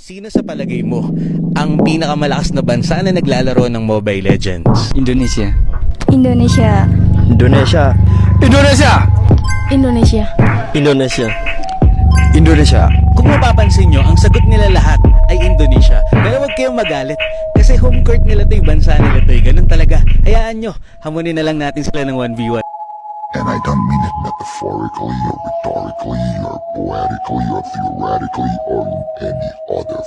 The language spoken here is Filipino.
Sino sa palagay mo ang pinakamalakas na bansa na naglalaro ng Mobile Legends? Indonesia. Indonesia. Indonesia. Indonesia! Indonesia. Indonesia. Indonesia. Kung mapapansin nyo, ang sagot nila lahat ay Indonesia. Pero huwag kayong magalit kasi home court nila to, bansa nila to. Ganun talaga. Hayaan nyo, hamunin na lang natin sila ng 1v1. And I don't mean it metaphorically or rhetorically or poetically or theoretically or in any other